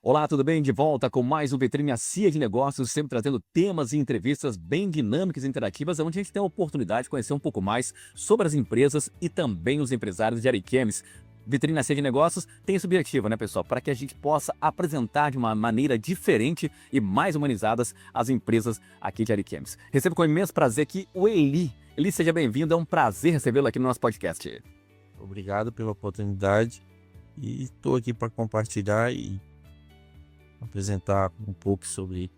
Olá, tudo bem? De volta com mais um Vitrine de Negócios, sempre trazendo temas e entrevistas bem dinâmicas e interativas, onde a gente tem a oportunidade de conhecer um pouco mais sobre as empresas e também os empresários de Ariquemes. Vitrine de Negócios tem esse objetivo, né, pessoal? Para que a gente possa apresentar de uma maneira diferente e mais humanizadas as empresas aqui de Ariquemes. Recebo com imenso prazer aqui o Eli. Eli, seja bem-vindo, é um prazer recebê-lo aqui no nosso podcast. Obrigado pela oportunidade e estou aqui para compartilhar e apresentar um pouco sobre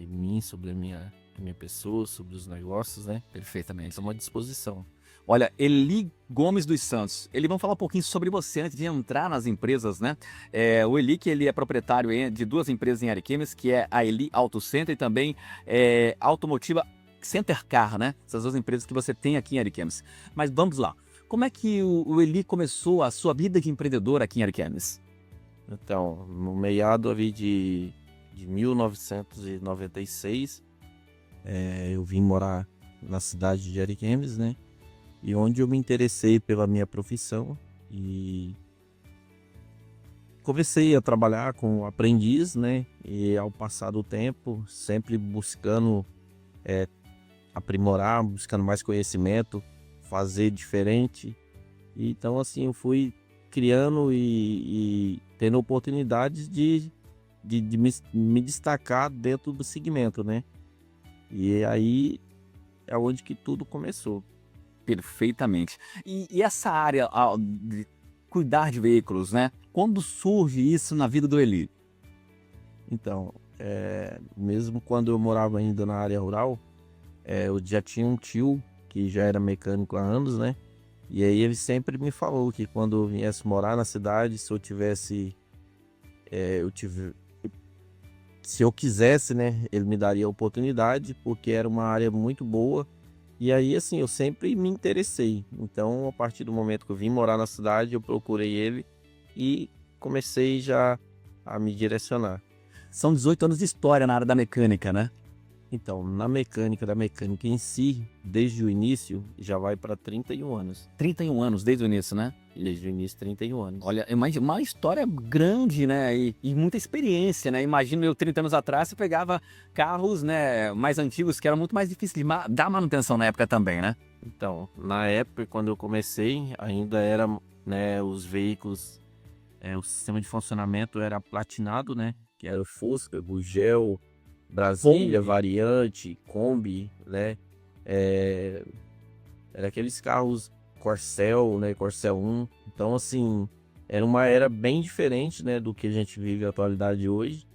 mim, sobre a minha pessoa, sobre os negócios, né? Perfeitamente. Estamos à disposição. Olha, Eli Gomes dos Santos, ele vamos falar um pouquinho sobre você antes de entrar nas empresas, né? O Eli, que ele é proprietário de duas empresas em Ariquemes, que é a Eli Auto Center e também Automotiva Center Car, né? Essas duas empresas que você tem aqui em Ariquemes. Mas vamos lá, como é que o Eli começou a sua vida de empreendedor aqui em Ariquemes? Então, no meado ali de 1996, eu vim morar na cidade de Ariquemes, né? E onde eu me interessei pela minha profissão e comecei a trabalhar como aprendiz, né? E ao passar do tempo, sempre buscando aprimorar, buscando mais conhecimento, fazer diferente. E, então, assim, eu fui criando e tendo oportunidades de me destacar dentro do segmento, né? E aí é onde que tudo começou. Perfeitamente. E essa área de cuidar de veículos, né? Quando surge isso na vida do Eli? Então, mesmo quando eu morava ainda na área rural, eu já tinha um tio que já era mecânico há anos, né? E aí ele sempre me falou que quando eu viesse morar na cidade, se eu tivesse, eu tive, se eu quisesse, né, ele me daria a oportunidade, porque era uma área muito boa. E aí, assim, eu sempre me interessei. Então, a partir do momento que eu vim morar na cidade, eu procurei ele e comecei já a me direcionar. São 18 anos de história na área da mecânica, né? Então, na mecânica, da mecânica em si, desde o início, já vai para 31 anos. 31 anos desde o início, né? Desde o início, 31 anos. Olha, é uma história grande, né? E muita experiência, né? Imagino eu 30 anos atrás, você pegava carros, né, mais antigos que eram muito mais difíceis de dar manutenção na época também, né? Então, na época, quando eu comecei, ainda era, né, os veículos, o sistema de funcionamento era platinado, né? Que era o Fusca, Gugel, Brasília, Kombi. Variante, Kombi, né? É, era aqueles carros Corcel, né? Corcel 1. Então, assim, era uma era bem diferente, né? Do que a gente vive na atualidade hoje.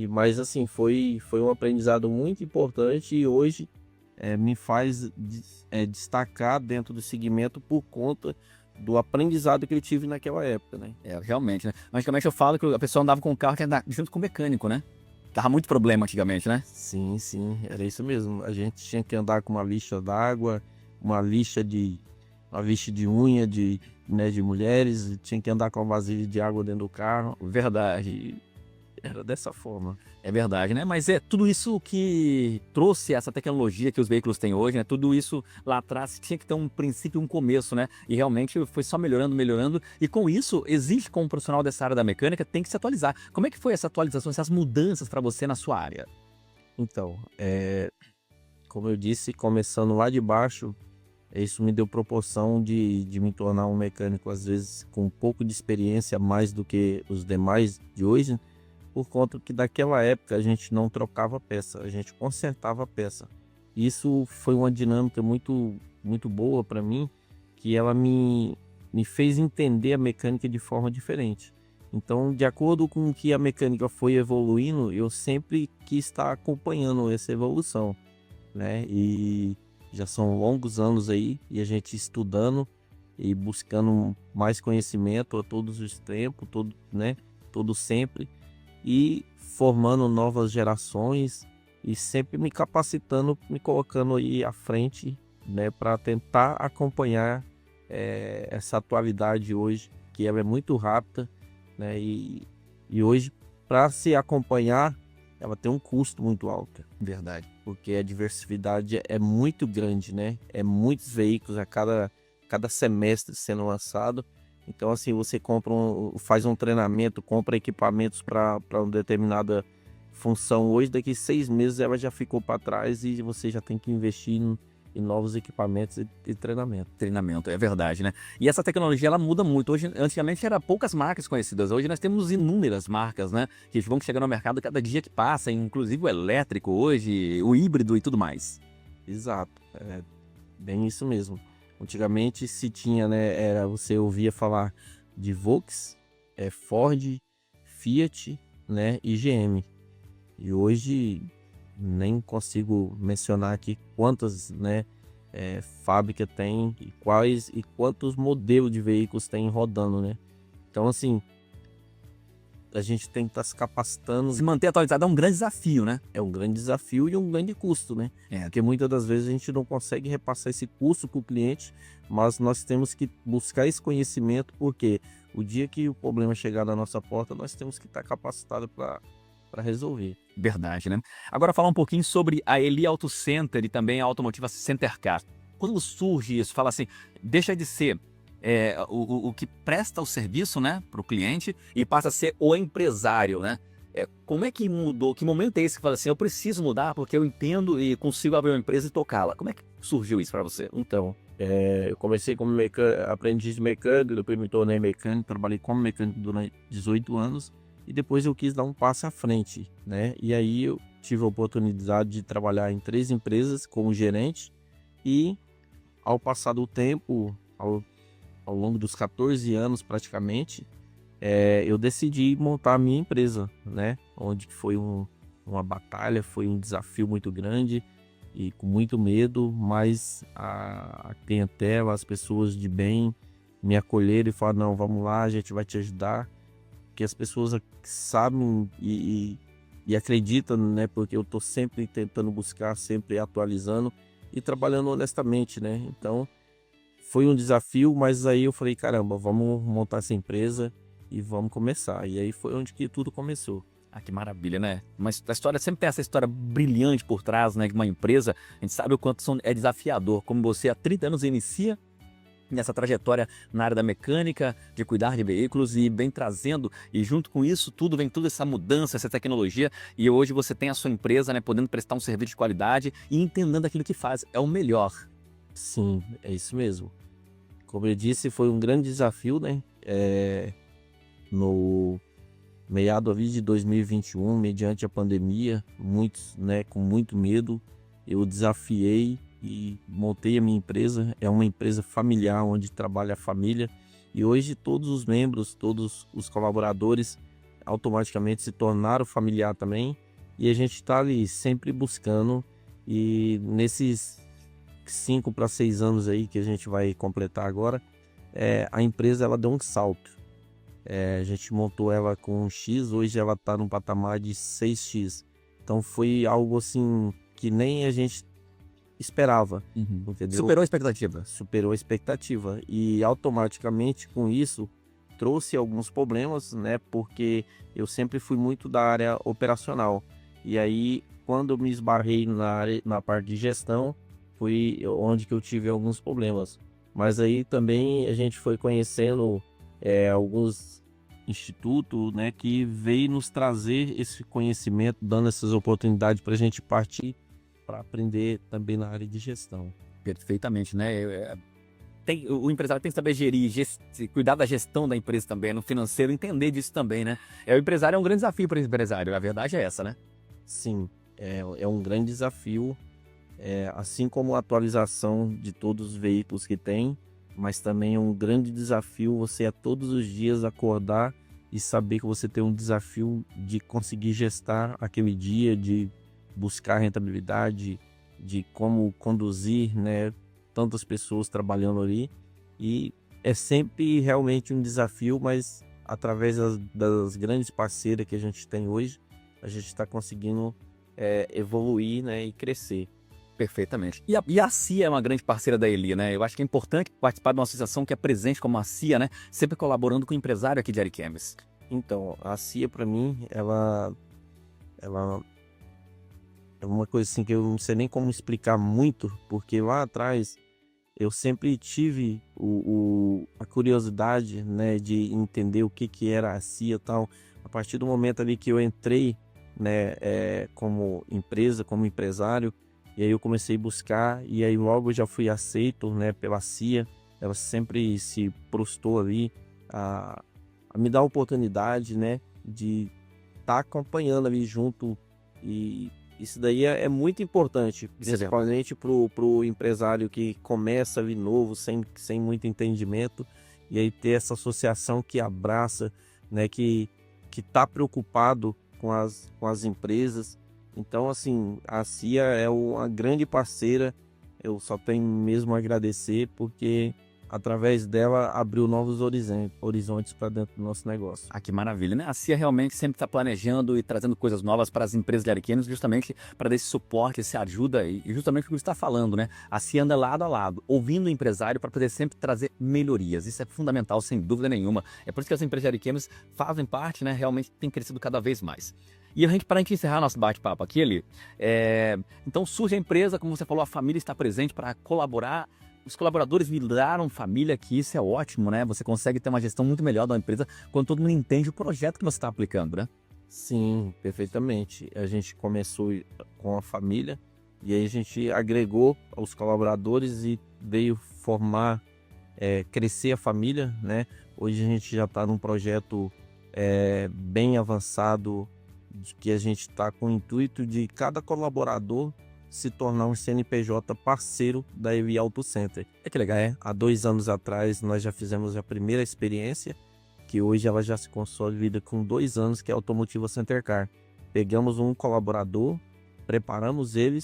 Mas, assim, foi um aprendizado muito importante e hoje me faz destacar dentro do segmento por conta do aprendizado que eu tive naquela época, né? Realmente, né? Antigamente eu falo que a pessoa andava com um carro que andava junto com o mecânico, né? Dava muito problema antigamente, né? Sim, sim, era isso mesmo. A gente tinha que andar com uma lixa d'água, uma uma lixa de unha né, de mulheres, e tinha que andar com uma vasilha de água dentro do carro. Verdade. Era dessa forma. É verdade, né? Mas é tudo isso que trouxe essa tecnologia que os veículos têm hoje, né? Tudo isso lá atrás tinha que ter um princípio, um começo, né? E realmente foi só melhorando, melhorando. E com isso, existe como profissional dessa área da mecânica, tem que se atualizar. Como é que foi essa atualização, essas mudanças para você na sua área? Então, como eu disse, começando lá de baixo, isso me deu proporção de me tornar um mecânico, às vezes, com um pouco de experiência a mais do que os demais de hoje, por conta que daquela época a gente não trocava peça, a gente consertava a peça. Isso foi uma dinâmica muito boa para mim, que ela me fez entender a mecânica de forma diferente. Então, de acordo com que a mecânica foi evoluindo, eu sempre quis estar acompanhando essa evolução, né? E já são longos anos aí, e a gente estudando e buscando mais conhecimento a todos os tempos, né? Todo sempre, e formando novas gerações e sempre me capacitando, me colocando aí à frente, né, para tentar acompanhar essa atualidade hoje, que ela é muito rápida, né, e hoje, para se acompanhar, ela tem um custo muito alto, Verdade. porque a diversidade é muito grande, né? É muitos veículos a cada semestre sendo lançado. Então, assim, você faz um treinamento, compra equipamentos para uma determinada função. Hoje, daqui 6 meses, ela já ficou para trás e você já tem que investir em novos equipamentos e treinamento. Treinamento, é verdade, né? E essa tecnologia, ela muda muito. Hoje, antigamente, era poucas marcas conhecidas. Hoje nós temos inúmeras marcas, né? Que vão chegando ao mercado cada dia que passa, inclusive o elétrico hoje, o híbrido e tudo mais. Exato, é bem isso mesmo. Antigamente se tinha, né, você ouvia falar de Volks, Ford, Fiat, né, e GM. E hoje nem consigo mencionar aqui quantas, né, fábrica tem e quais e quantos modelos de veículos tem rodando, né? Então, assim, a gente tem que estar se capacitando. Se manter atualizado é um grande desafio, né? É um grande desafio e um grande custo, né? É, Porque muitas das vezes a gente não consegue repassar esse custo para o cliente, mas nós temos que buscar esse conhecimento, porque o dia que o problema chegar na nossa porta, nós temos que estar capacitado para resolver. verdade, né? Agora falar um pouquinho sobre a Eli Auto Center e também a Automotiva Center Car. Quando surge isso, fala assim, deixa de ser o que presta o serviço, né, para o cliente e passa a ser o empresário, né? Como é que mudou? Que momento é esse que fala assim, eu preciso mudar porque eu entendo e consigo abrir uma empresa e tocá-la? Como é que surgiu isso para você? Então, eu comecei como aprendiz de mecânico, depois me tornei mecânico, trabalhei como mecânico durante 18 anos e depois eu quis dar um passo à frente, né? E aí eu tive a oportunidade de trabalhar em 3 empresas como gerente e ao passar do tempo, ao longo dos 14 anos praticamente, eu decidi montar a minha empresa, né? Onde foi uma batalha, foi um desafio muito grande e com muito medo, mas a clientela, as pessoas de bem me acolheram e falaram, não, vamos lá, a gente vai te ajudar, porque as pessoas sabem e acreditam, né? Porque eu tô sempre tentando buscar, sempre atualizando e trabalhando honestamente, né? Então, foi um desafio, mas aí eu falei, caramba, vamos montar essa empresa e vamos começar. E aí foi onde que tudo começou. Ah, que maravilha, né? Mas a história sempre tem essa história brilhante por trás, né? De uma empresa, a gente sabe o quanto é desafiador. Como você há 30 anos inicia nessa trajetória na área da mecânica, de cuidar de veículos e vem trazendo, e junto com isso tudo vem toda essa mudança, essa tecnologia, e hoje você tem a sua empresa, né? Podendo prestar um serviço de qualidade e entendendo aquilo que faz. É o melhor. Sim, é isso mesmo. Como eu disse, foi um grande desafio, né? No meado ali de 2021, mediante a pandemia, muitos, né, com muito medo, eu desafiei e montei a minha empresa. É uma empresa familiar onde trabalha a família e hoje todos os membros, todos os colaboradores automaticamente se tornaram familiar também e a gente está ali sempre buscando e nesses 5 para 6 anos aí que a gente vai completar agora, a empresa ela deu um salto. A gente montou ela com um X, hoje ela está num patamar de 6x. Então foi algo assim que nem a gente esperava, entendeu? Superou a expectativa. Superou a expectativa e automaticamente com isso trouxe alguns problemas, né? Porque eu sempre fui muito da área operacional e aí quando eu me esbarrei na parte de gestão foi onde que eu tive alguns problemas. Mas aí também a gente foi conhecendo alguns institutos, né, que veio nos trazer esse conhecimento, dando essas oportunidades para a gente partir para aprender também na área de gestão. Perfeitamente, né? O empresário tem que saber gerir, cuidar da gestão da empresa também, no financeiro, entender disso também, né? O empresário é um grande desafio para o empresário, a verdade é essa, né? Sim, é um grande desafio, assim como a atualização de todos os veículos que tem, mas também é um grande desafio você a todos os dias acordar e saber que você tem um desafio de conseguir gestar aquele dia, de buscar rentabilidade, de como conduzir, né, tantas pessoas trabalhando ali. E é sempre realmente um desafio, mas através das grandes parceiras que a gente tem hoje, a gente está conseguindo evoluir, né, e crescer. Perfeitamente. E a CIA é uma grande parceira da Eli, né? Eu acho que é importante participar de uma associação que é presente como a CIA, né? Sempre colaborando com o empresário aqui de Ariquemes. Então, a CIA para mim, ela é uma coisa assim que eu não sei nem como explicar muito, porque lá atrás eu sempre tive a curiosidade, né, de entender o que que era a CIA e tal. A partir do momento ali que eu entrei, né, como empresa, como empresário, e aí eu comecei a buscar, e aí logo eu já fui aceito, né, pela CIA. Ela sempre se prostou ali a, a me dar a oportunidade, né, de estar acompanhando ali junto, e isso daí é muito importante, Isso é verdade. principalmente pro empresário que começa ali novo, sem muito entendimento, e aí ter essa associação que abraça, né, que tá preocupado com as empresas. Então, assim, a CIA é uma grande parceira, eu só tenho mesmo a agradecer, porque através dela abriu novos horizontes para dentro do nosso negócio. Ah, que maravilha, né? A CIA realmente sempre está planejando e trazendo coisas novas para as empresas de Ariquemes, justamente para dar esse suporte, essa ajuda e justamente o que você está falando, né? A CIA anda lado a lado, ouvindo o empresário para poder sempre trazer melhorias. Isso é fundamental, sem dúvida nenhuma. É por isso que as empresas de Ariquemes fazem parte, né? Realmente tem crescido cada vez mais. E para a gente encerrar nosso bate-papo aqui, Eli, então surge a empresa, como você falou, a família está presente para colaborar. Os colaboradores viraram família aqui, isso é ótimo, né? Você consegue ter uma gestão muito melhor da empresa quando todo mundo entende o projeto que você está aplicando, né? Sim, perfeitamente. A gente começou com a família, e aí a gente agregou os colaboradores e veio formar, crescer a família, né? Hoje a gente já está num projeto bem avançado, de que a gente está com o intuito de cada colaborador se tornar um CNPJ parceiro da EVI Auto Center. É que legal. Há 2 anos atrás nós já fizemos a primeira experiência, que hoje ela já se consolida com 2 anos, que é a Automotiva Center Car. Pegamos um colaborador, preparamos ele,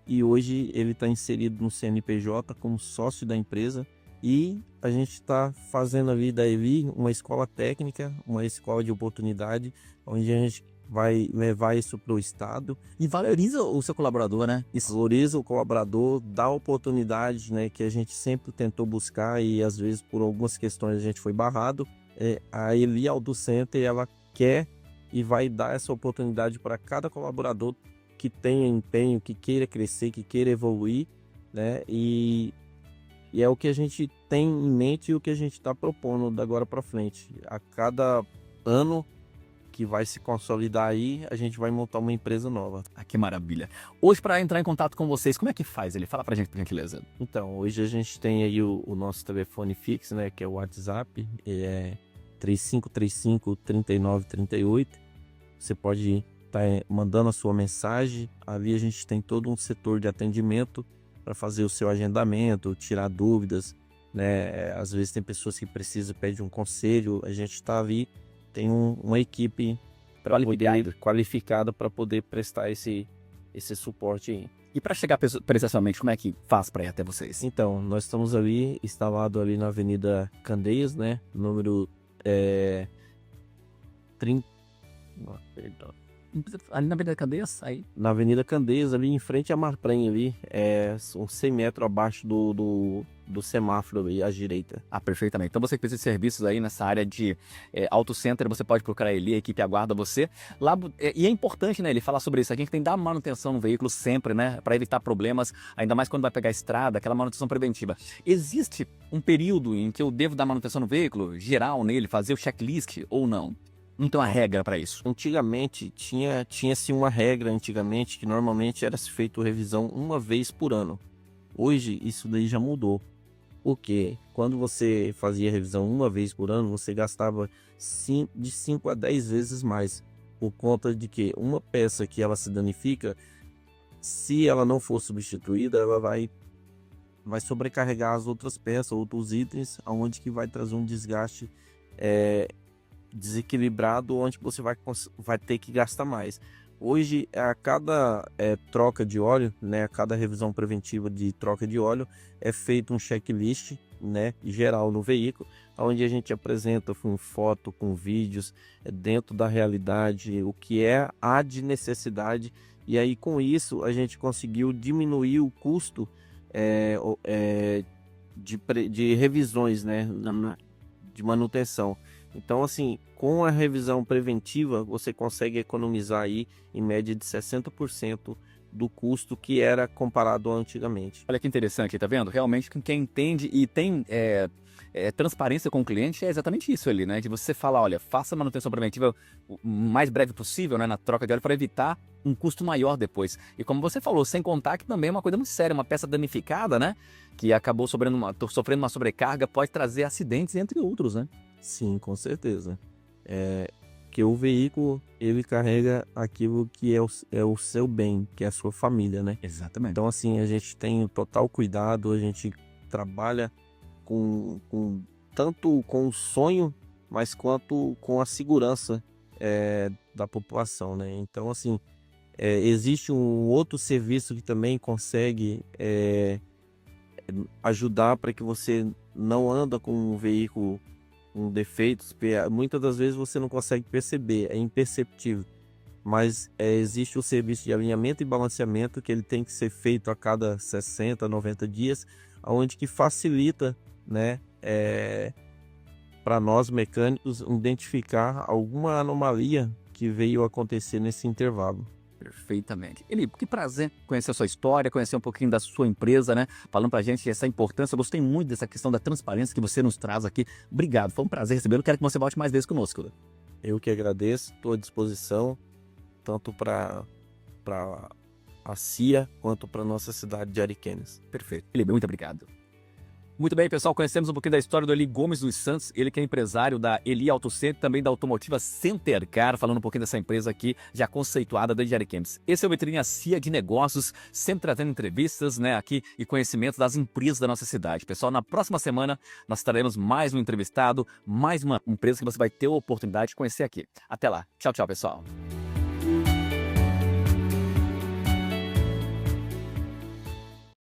e hoje ele está inserido no CNPJ como sócio da empresa, e a gente está fazendo ali da EVI uma escola técnica, uma escola de oportunidade, onde a gente vai levar isso para o estado. E valoriza o seu colaborador, né? Isso valoriza o colaborador, dá oportunidade, né, que a gente sempre tentou buscar, e às vezes por algumas questões a gente foi barrado. A EVI Auto Center, ela quer e vai dar essa oportunidade para cada colaborador que tenha empenho, que queira crescer, que queira evoluir, né? E é o que a gente tem em mente e o que a gente está propondo da agora para frente. A cada ano que vai se consolidar aí, a gente vai montar uma empresa nova. Ah, que maravilha. Hoje, para entrar em contato com vocês, como é que faz? Ele fala pra gente, por gentileza. Então, hoje a gente tem aí o nosso telefone fixo, né, que é o WhatsApp, 3535-3938. Você pode estar mandando a sua mensagem. Ali a gente tem todo um setor de atendimento para fazer o seu agendamento, tirar dúvidas, né? Às vezes tem pessoas que precisam, pedir um conselho, a gente está ali, tem uma equipe qualificada para poder prestar esse suporte aí. E para chegar presencialmente, como é que faz para ir até vocês? Então, nós estamos ali, instalado ali na Avenida Candeias, né? Número 30. Perdão. Ali na Avenida Candeias, aí? Na Avenida Candeias, ali em frente à Marprem, ali, uns 100 metros abaixo do semáforo ali, à direita. Ah, perfeitamente. Então você que precisa de serviços aí nessa área de auto center, você pode procurar ele, a equipe aguarda você. Lá, e é importante, né, ele falar sobre isso. A gente tem que dar manutenção no veículo sempre, né, para evitar problemas, ainda mais quando vai pegar a estrada, aquela manutenção preventiva. Existe um período em que eu devo dar manutenção no veículo, geral nele, fazer o checklist ou não? Não tem uma regra para isso? Antigamente, tinha-se uma regra antigamente, que normalmente era feito revisão uma vez por ano. Hoje, isso daí já mudou. Porque quando você fazia revisão uma vez por ano, você gastava de 5 a 10 vezes mais. Por conta de que uma peça que ela se danifica, se ela não for substituída, ela vai sobrecarregar as outras peças, outros itens, onde que vai trazer um desgaste desequilibrado, onde você vai ter que gastar mais. Hoje, a cada troca de óleo, né, a cada revisão preventiva de troca de óleo, é feito um checklist, né, geral no veículo, onde a gente apresenta com foto, com vídeos, dentro da realidade, o que há de necessidade, e aí com isso a gente conseguiu diminuir o custo de revisões, né, de manutenção. Então, assim, com a revisão preventiva, você consegue economizar aí em média de 60% do custo que era comparado antigamente. Olha que interessante, tá vendo? Realmente quem entende e tem transparência com o cliente é exatamente isso ali, né? De você falar, olha, faça a manutenção preventiva o mais breve possível, né? Na troca de óleo para evitar um custo maior depois. E como você falou, sem contar que também é uma coisa muito séria, uma peça danificada, né? Que acabou sofrendo uma sobrecarga, pode trazer acidentes, entre outros, né? Sim, com certeza. Que o veículo, ele carrega aquilo que é o seu bem, que é a sua família, né? Exatamente. Então, assim, a gente tem o total cuidado, a gente trabalha tanto com o sonho, mas quanto com a segurança da população, né? Então, assim, existe um outro serviço que também consegue ajudar para que você não anda com um veículo com defeitos, muitas das vezes você não consegue perceber, é imperceptível. Mas existe o serviço de alinhamento e balanceamento que ele tem que ser feito a cada 60, 90 dias, onde que facilita, né, para nós mecânicos identificar alguma anomalia que veio acontecer nesse intervalo. Perfeitamente. Eli, que prazer conhecer a sua história, conhecer um pouquinho da sua empresa, né? Falando pra gente essa importância. Eu gostei muito dessa questão da transparência que você nos traz aqui. Obrigado, foi um prazer recebê-lo. Quero que você volte mais vezes conosco. Eu que agradeço, estou à disposição, tanto para a CIA quanto para nossa cidade de Ariquemes. Perfeito. Eli, muito obrigado. Muito bem, pessoal, conhecemos um pouquinho da história do Eli Gomes dos Santos, ele que é empresário da Eli Auto Center, também da automotiva Centercar, falando um pouquinho dessa empresa aqui, já conceituada da Ariquemes. Esse é o Vitrine CIA de Negócios, sempre trazendo entrevistas, né, aqui e conhecimentos das empresas da nossa cidade. Pessoal, na próxima semana nós traremos mais um entrevistado, mais uma empresa que você vai ter a oportunidade de conhecer aqui. Até lá. Tchau, tchau, pessoal.